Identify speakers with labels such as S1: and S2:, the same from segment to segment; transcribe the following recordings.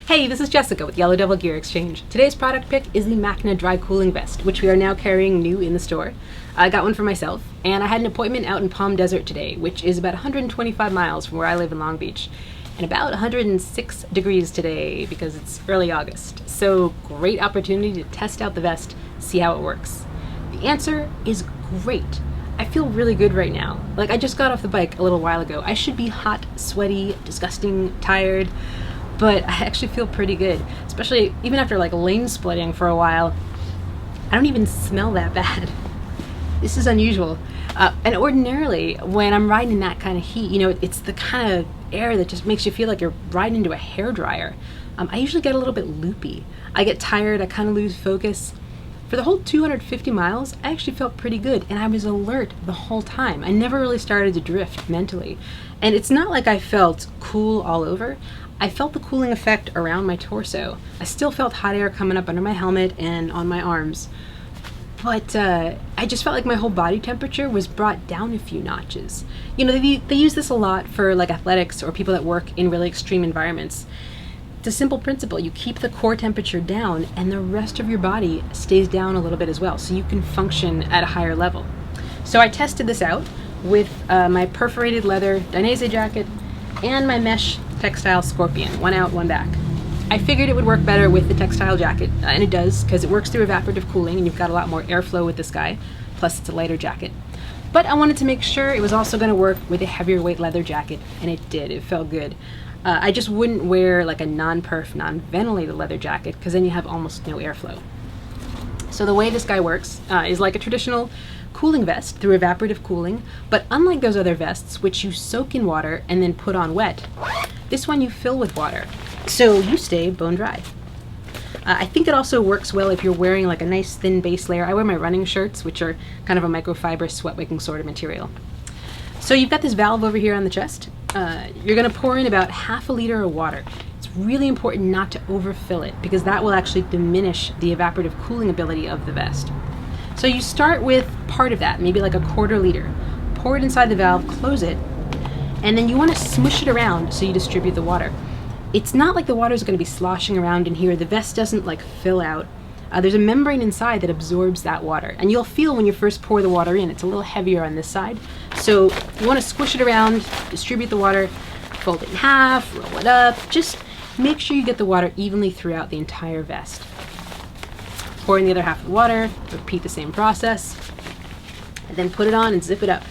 S1: Hey, this is Jessica with Yellow Devil Gear Exchange. Today's product pick is the Macna dry cooling vest, which we are now carrying new in the store. I got one for myself, and I had an appointment out in Palm Desert today, which is about 125 miles from where I live in Long Beach, and about 106 degrees today because it's early August. So great opportunity to test out the vest, see how it works. The answer is great. I feel really good right now. Like, I just got off the bike a little while ago. I should be hot, sweaty, disgusting, tired, but I actually feel pretty good, especially even after like lane splitting for a while. I don't even smell that bad. This is unusual. And ordinarily, when I'm riding in that kind of heat, it's the kind of air that just makes you feel like you're riding into a hairdryer. I usually get a little bit loopy. I get tired, I kind of lose focus. For the whole 250 miles, I actually felt pretty good, and I was alert the whole time. I never really started to drift mentally. And it's not like I felt cool all over. I felt the cooling effect around my torso. I still felt hot air coming up under my helmet and on my arms. But I just felt like my whole body temperature was brought down a few notches. They use this a lot for like athletics or people that work in really extreme environments. It's a simple principle. You keep the core temperature down and the rest of your body stays down a little bit as well, so you can function at a higher level. So I tested this out with my perforated leather Dainese jacket and my mesh textile Scorpion, one out, one back. I figured it would work better with the textile jacket, and it does, because it works through evaporative cooling and you've got a lot more airflow with this guy, plus it's a lighter jacket. But I wanted to make sure it was also going to work with a heavier weight leather jacket, and it did. It felt good. I just wouldn't wear like a non-perf, non-ventilated leather jacket, because then you have almost no airflow. So the way this guy works is like a traditional cooling vest through evaporative cooling, but unlike those other vests, which you soak in water and then put on wet, this one you fill with water, so you stay bone dry. I think it also works well if you're wearing like a nice thin base layer. I wear my running shirts, which are kind of a microfiber sweat-wicking sort of material. So you've got this valve over here on the chest. You're going to pour in about half a liter of water. It's really important not to overfill it, because that will actually diminish the evaporative cooling ability of the vest. So you start with part of that, maybe like a quarter liter. Pour it inside the valve, close it, and then you want to smush it around so you distribute the water. It's not like the water is going to be sloshing around in here. The vest doesn't like fill out. There's a membrane inside that absorbs that water, and you'll feel when you first pour the water in, it's a little heavier on this side. So you want to squish it around, distribute the water, fold it in half, roll it up. Just make sure you get the water evenly throughout the entire vest. Pour in the other half of the water, repeat the same process, and then put it on and zip it up.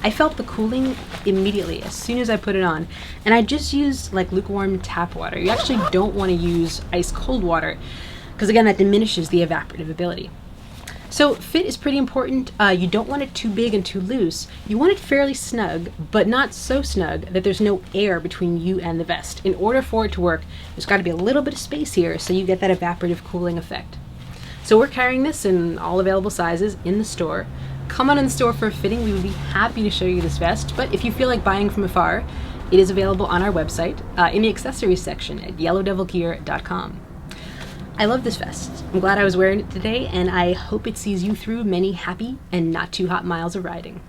S1: I felt the cooling immediately as soon as I put it on, and I just used like lukewarm tap water. You actually don't want to use ice cold water, because again, that diminishes the evaporative ability. So fit is pretty important. You don't want it too big and too loose. You want it fairly snug, but not so snug that there's no air between you and the vest. In order for it to work, there's got to be a little bit of space here so you get that evaporative cooling effect. So we're carrying this in all available sizes in the store. Come on in the store for a fitting. We would be happy to show you this vest, but if you feel like buying from afar, it is available on our website in the accessories section at yellowdevilgear.com. I love this vest. I'm glad I was wearing it today, and I hope it sees you through many happy and not too hot miles of riding.